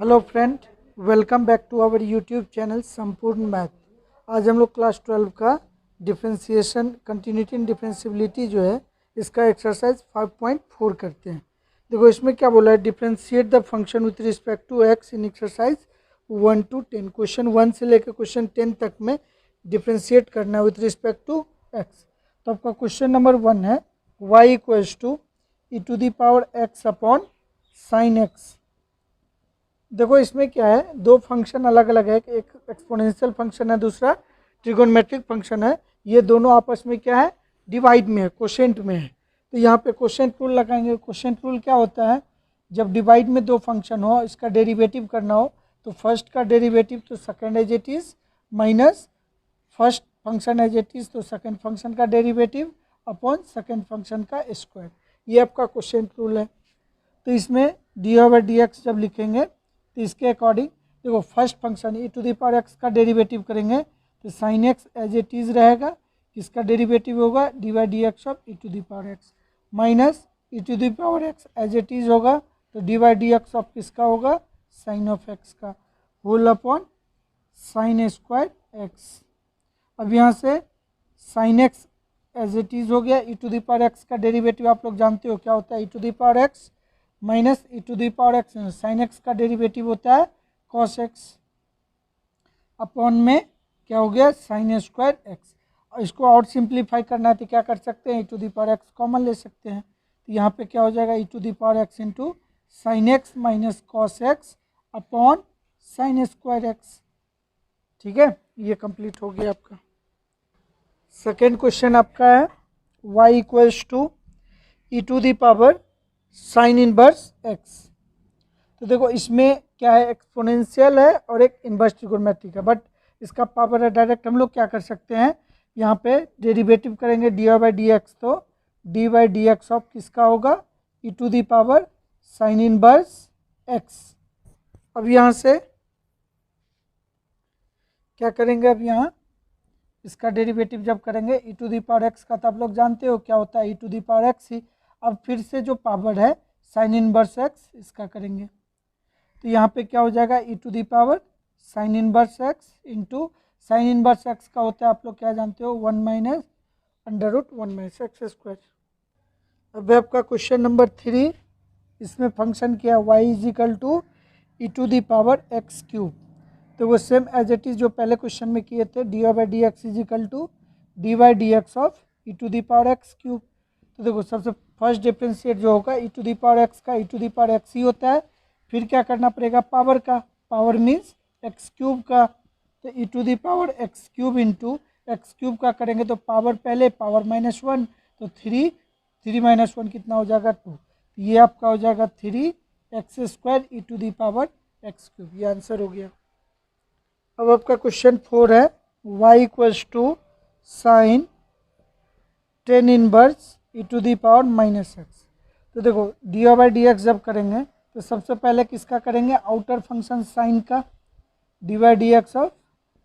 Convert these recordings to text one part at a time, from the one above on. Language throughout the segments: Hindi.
Hello friend, welcome back to our YouTube channel Sampurna math. आज हम लोग क्लास 12 का डिफरेंशिएशन कंटिन्यूटी एंड डिफरेंशिएबिलिटी जो है इसका एक्सरसाइज 5.4 करते हैं। देखो इसमें क्या बोला है, differentiate the function with respect to x in exercise 1 to 10। Question 1 से लेकर क्वेश्चन 10 तक में डिफरेंशिएट करना है विथ रिस्पेक्ट टू एक्स। तो आपका क्वेश्चन नंबर 1 है y equals to e to the power x upon sine x. देखो इसमें क्या है, दो फंक्शन अलग अलग है, एक एक्सपोनेंशियल फंक्शन है, दूसरा ट्रिगोनोमेट्रिक फंक्शन है। ये दोनों आपस में क्या है, डिवाइड में है, कोशेंट में है। तो यहाँ पे कोशेंट रूल लगाएंगे। कोशेंट रूल क्या होता है, जब डिवाइड में दो फंक्शन हो, इसका डेरिवेटिव करना हो तो फर्स्ट का डेरिवेटिव तो second as it is minus first function as it is तो सेकेंड फंक्शन का डेरिवेटिव अपॉन सेकेंड फंक्शन का स्क्वायर। ये आपका कोशेंट रूल है। तो इसमें डी ओवर डी एक्स जब लिखेंगे तो इसके अकॉर्डिंग देखो first function e to the power x का डेरिवेटिव करेंगे तो sine x as it is रहेगा, किसका डेरिवेटिव होगा d by d x of e to the power x, minus e to the power x as it is होगा तो d by d x of किसका होगा, साइन ऑफ एक्स का, whole upon sine square x. अब यहाँ से sine x as it is हो गया, e to the power x का डेरिवेटिव आप लोग जानते हो क्या होता है, e to the power x minus e to the power x, sine x का डेरिवेटिव होता है कॉस एक्स, अपॉन में क्या हो गया साइन स्क्वायर एक्स। और इसको और सिंप्लीफाई करना है तो क्या कर सकते हैं, e to the power x common ले सकते हैं। तो यहाँ पे क्या हो जाएगा, e to the power x into sine x minus cos x upon sine square x. ठीक है, ये कंप्लीट हो गया आपका। सेकेंड क्वेश्चन आपका है y equals to e to the power sine inverse x. तो देखो इसमें क्या है, एक्सपोनेंशियल है और एक इनवर्स ट्रिगोनोमेट्रिक है, बट इसका पावर है डायरेक्ट। हम लोग क्या कर सकते हैं, यहाँ पे डेरिवेटिव करेंगे डी बाई डी एक्स, तो d by d x of किसका होगा, e to the power sine inverse x. अब यहाँ से क्या करेंगे, अब यहाँ इसका डेरिवेटिव जब करेंगे ई टू द पावर एक्स का, तो आप लोग जानते हो क्या होता है e to the power x ही। अब फिर से जो पावर है साइन इनवर्स एक्स इसका करेंगे, तो यहाँ पे क्या हो जाएगा e to the power sine inverse x into sine inverse x का होता है आप लोग क्या जानते हो, 1 minus under root 1 minus x square. अब आपका क्वेश्चन नंबर 3, इसमें फंक्शन क्या है y is equal to e to the power x cube. तो वो सेम एज इट इज जो पहले क्वेश्चन में किए थे, d by d x is equal to d by d x of e to the power x cube. तो देखो सबसे फर्स्ट डिफरेंशिएट जो होगा e to the power x का, e to the power x ही होता है। फिर क्या करना पड़ेगा, पावर का, पावर मीन्स एक्स क्यूब का, तो e to the power x cube into x cube का करेंगे तो पावर पहले पावर माइनस 1, तो 3 माइनस 1 कितना हो जाएगा 2। ये आपका हो जाएगा 3x square e to the power x cube. ये आंसर हो गया। अब आपका क्वेश्चन 4 है y equals to sine tan inverse e to the power minus x. तो देखो डी बाई डी एक्स जब करेंगे तो सबसे पहले किसका करेंगे, आउटर फंक्शन साइन का, d by d x of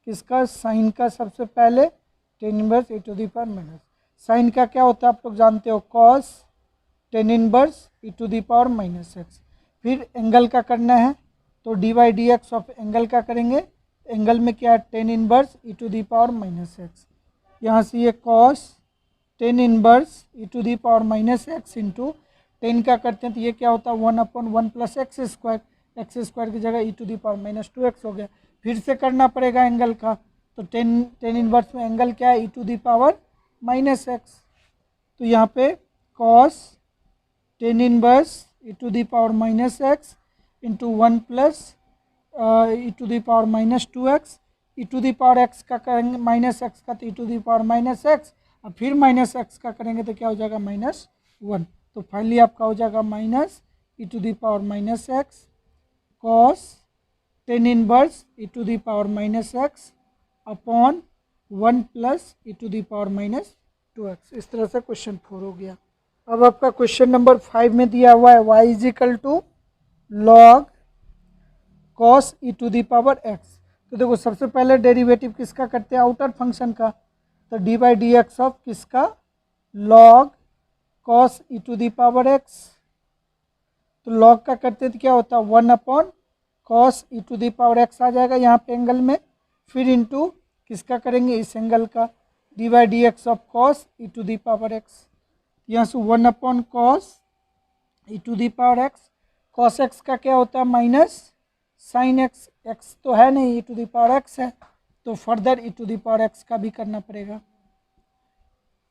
किसका, साइन का सबसे पहले tan inverse e to the power minus. Sine का क्या होता है आप लोग जानते हो, cos tan inverse e to the power minus x. फिर एंगल का करना है तो d by d x of angle का करेंगे, एंगल में क्या है tan inverse e to the power minus x. यहाँ से ये cos tan inverse e to the power minus x into 10 का करते हैं तो ये क्या होता है 1 अपॉन 1 प्लस एक्स स्क्वायर की जगह e to the power minus 2x हो गया। फिर से करना पड़ेगा एंगल का, तो टेन इनवर्स में एंगल क्या है e to the power minus x. तो यहाँ पे cos tan inverse e to the power minus x into 1 plus e to the power minus 2x, e to the power x का करेंगे माइनस एक्स का तो e to the power minus x, और फिर माइनस एक्स का करेंगे तो क्या हो जाएगा -1। तो फाइनली आपका हो जाएगा minus e to the power minus x cos tan inverse e to the power minus x upon 1 plus e to the power minus 2x। इस तरह से क्वेश्चन 4 हो गया। अब आपका क्वेश्चन नंबर 5 में दिया हुआ है y is equal to log cos e to the power x. तो देखो सबसे पहले डेरिवेटिव किसका करते हैं, आउटर फंक्शन का, तो d by d x of किसका, log cos e to the power x. तो लॉग का करते हैं तो क्या होता है 1 upon cos e to the power x आ जाएगा यहाँ पे एंगल में, फिर इंटू किसका करेंगे, इस एंगल का, d by d x of cos e to the power x. यहाँ से 1 cos e to the power x, cos x का क्या होता है माइनस साइन एक्स, एक्स तो है नहीं, e to the power x है, तो further e to the power x का भी करना पड़ेगा।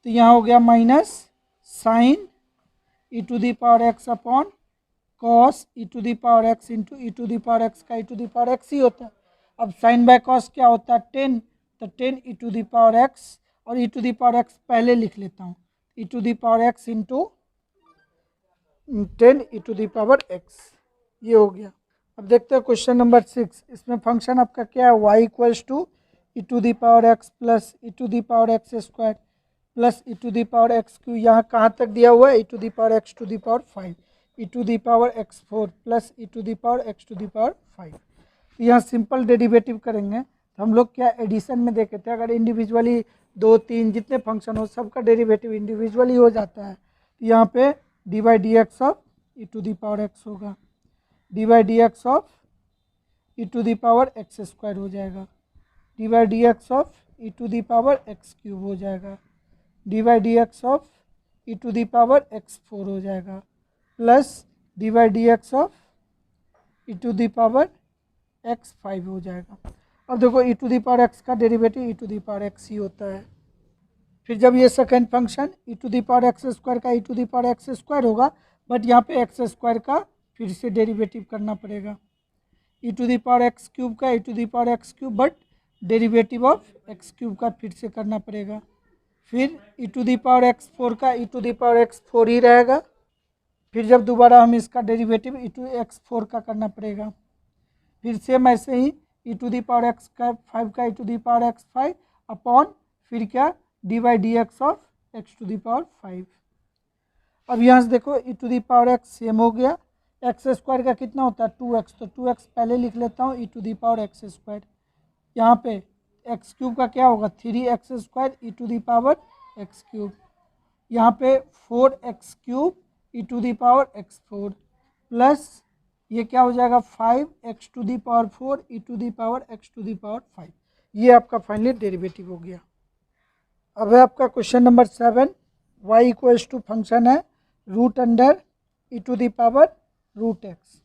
तो यहाँ हो गया minus sine e to the power x upon cos e to the power x into e to the power x का e to the power x ही होता है। अब साइन बाय कॉस क्या होता है 10, तो 10 e to the power x, और e to the power x पहले लिख लेता हूँ, e to the power x into 10 e to the power x, ये हो गया। अब देखते हैं क्वेश्चन नंबर 6, इसमें फंक्शन आपका क्या है, y equals to e to the power x plus e to the power x square plus e to the power x cube, यहाँ कहाँ तक दिया हुआ है, e to the power x to the power 5, e to the power x 4 plus e to the power x to the power 5। तो यहाँ सिंपल डेरिवेटिव करेंगे, तो हम लोग क्या एडिशन में देखे थे, अगर इंडिविजुअली 2 3 जितने फंक्शन हो सबका डेरिवेटिव इंडिविजुअली हो जाता है। तो यहाँ पे d by d x of e to the power x होगा, d by d x of e to the power x square हो जाएगा, d by d x of e to the power x cube हो जाएगा, d by d x of e to the power x 4 हो जाएगा, plus d by d x of e to the power x 5 हो जाएगा। अब देखो e to the power x का derivative e to the power x ही होता है। फिर जब ये second function e to the power x square का e to the power x square होगा, बट यहाँ पे एक्स स्क्वायर का फिर से डेरिवेटिव करना पड़ेगा, e to the power x cube का e to the power x cube, but derivative of x cube का फिर से करना पड़ेगा। फिर e to the power x 4 का e to the power x 4 ही रहेगा, फिर जब दोबारा हम इसका डेरिवेटिव ई टू एक्स 4 का करना पड़ेगा। फिर सेम ऐसे ही e to the power x का 5 का e to the power x 5 upon फिर क्या d by d x of x to the power 5। अब यहाँ से देखो e to the power x same हो गया, एक्स स्क्वायर का कितना होता है 2x, तो 2x पहले लिख लेता हूँ e to the power x square, यहाँ पे एक्स क्यूब का क्या होगा 3x square e to the power x cube, यहाँ पे 4x cube e to the power x 4 plus ये क्या हो जाएगा 5x to the power 4 e to the power x to the power 5। ये आपका फाइनली डेरिवेटिव हो गया। अब है आपका question number 7, y equals to function है root under e to the power root x.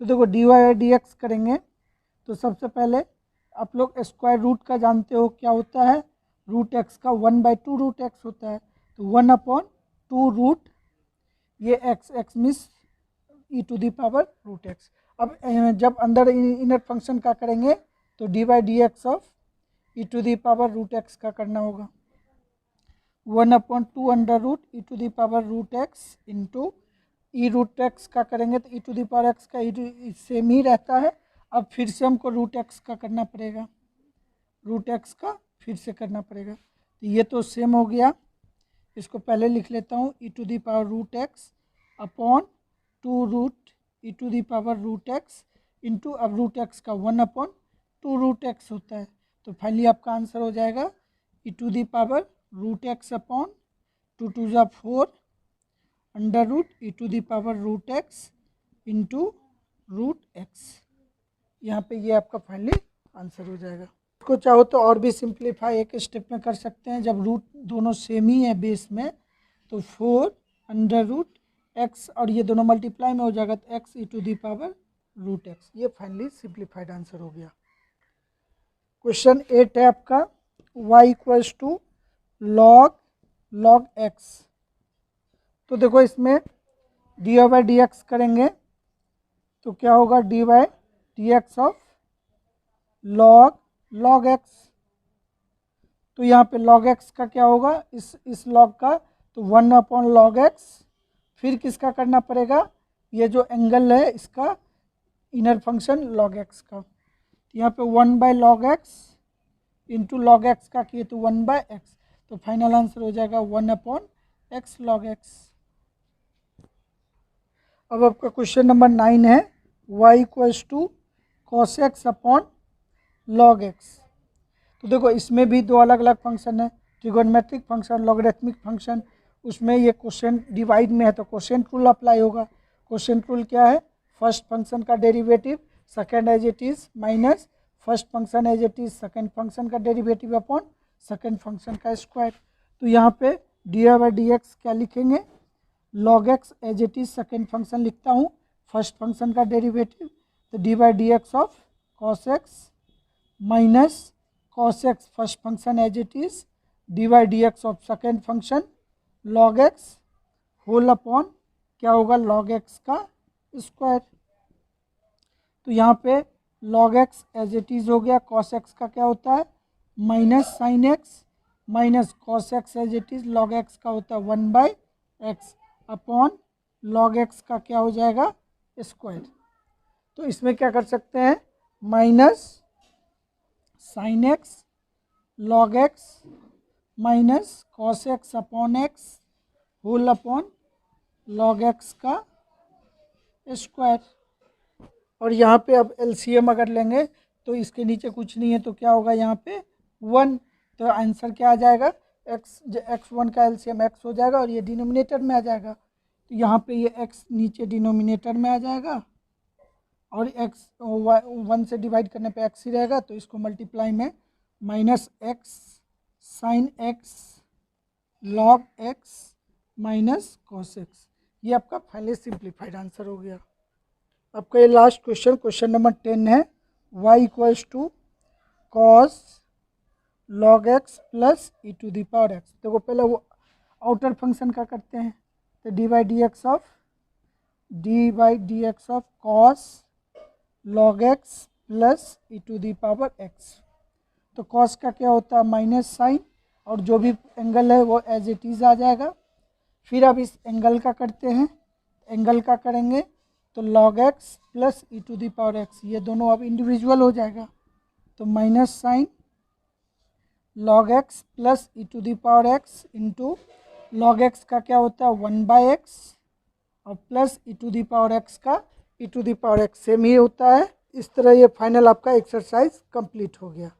तो देखो डी वाई डी एक्स करेंगे, तो सबसे पहले आप लोग स्क्वायर रूट का जानते हो क्या होता है, रूट एक्स का 1/2 रूट एक्स होता है, तो 1/2 रूट ये एक्स मिस e to the power root x. अब जब अंदर इनर फंक्शन का करेंगे तो d by d x of e to the power root x का करना होगा, 1/2 under root e to the power root x into e root x का करेंगे तो e to the power x का ई सेम ही रहता है। अब फिर से हमको रूट एक्स का करना पड़ेगा, रूट एक्स का फिर से करना पड़ेगा, तो ये तो सेम हो गया, इसको पहले लिख लेता हूँ e to the power root x upon 2 root e to the power root x into अब रूट एक्स का 1/2 रूट एक्स होता है, तो फाइनली आपका आंसर हो जाएगा e to the power root x upon 2 2 जा 4 under root e to the power root x into root x. यहाँ पे ये आपका फाइनली आंसर हो जाएगा। इसको चाहो तो और भी सिंप्लीफाई एक स्टेप में कर सकते हैं, जब रूट दोनों सेम ही है बेस में, तो 4 अंडर रूट एक्स और ये दोनों मल्टीप्लाई में हो जाएगा तो x e to the power root x. ये फाइनली सिंप्लीफाइड आंसर हो गया। क्वेश्चन 8 है आपका y equals to log x। तो देखो इसमें d y by d x करेंगे तो क्या होगा d y d x of log x। तो यहाँ पे log x का क्या होगा इस log का, तो 1/log x, फिर किसका करना पड़ेगा ये जो एंगल है इसका इनर फंक्शन log x का, तो यहाँ पे 1/log x into log x का किए तो 1/x, तो फाइनल आंसर हो जाएगा 1/x log x। अब आपका क्वेश्चन नंबर 9 है y equals to cos x upon log x। तो देखो इसमें भी दो अलग अलग फंक्शन है, ट्रिगोनोमेट्रिक फंक्शन, लॉगरिथमिक फंक्शन। उसमें ये क्वेश्चन डिवाइड में है तो क्वेश्चन रूल अप्लाई होगा। क्वेश्चन रूल क्या है, फर्स्ट फंक्शन का derivative second as it is minus first function as it is second function का डेरिवेटिव अपॉन सेकेंड फंक्शन का स्क्वायर। तो यहाँ पे dy/dx क्या लिखेंगे, log x as it is second function लिखता हूँ, फर्स्ट फंक्शन का डेरिवेटिव, तो dy/dx of cos x minus cos x first function as it is dy/dx of second function log x whole upon क्या होगा log x का स्क्वायर। तो यहाँ पे log x as it is हो गया, cos x का क्या होता है minus sine x minus cos x as it is log x का होता है 1/x अपॉन log x का क्या हो जाएगा स्क्वायर। तो इसमें क्या कर सकते हैं minus sine x log x minus cos x upon x whole upon log x का स्क्वायर। और यहाँ पे अब एलसीएम अगर लेंगे तो इसके नीचे कुछ नहीं है तो क्या होगा यहाँ पे 1, तो आंसर क्या आ जाएगा x1 का एलसीएम x हो जाएगा और ये डिनोमिनेटर में आ जाएगा। तो यहाँ पे ये x नीचे डिनोमिनेटर में आ जाएगा और x 1 से डिवाइड करने पे x ही रहेगा, तो इसको मल्टीप्लाई में minus x sine x log x minus cos x, ये आपका फाइनली सिंप्लीफाइड आंसर हो गया। आपका ये लास्ट क्वेश्चन, क्वेश्चन नंबर 10 है, y equals to cos log x plus e to the power x। देखो पहले वो आउटर फंक्शन का करते हैं, तो dy/dx of cos log x plus e to the power x। तो cos का क्या होता है माइनस साइन और जो भी एंगल है वो एज इट इज़ आ जाएगा। फिर अब इस एंगल का करते हैं, एंगल का करेंगे तो log x plus e to the power x, ये दोनों अब इंडिविजुअल हो जाएगा, तो minus sine log x plus e to the power x into log x का क्या होता है 1/x और plus e to the power x का e to the power x same ही होता है। इस तरह ये फाइनल आपका एक्सरसाइज कंप्लीट हो गया।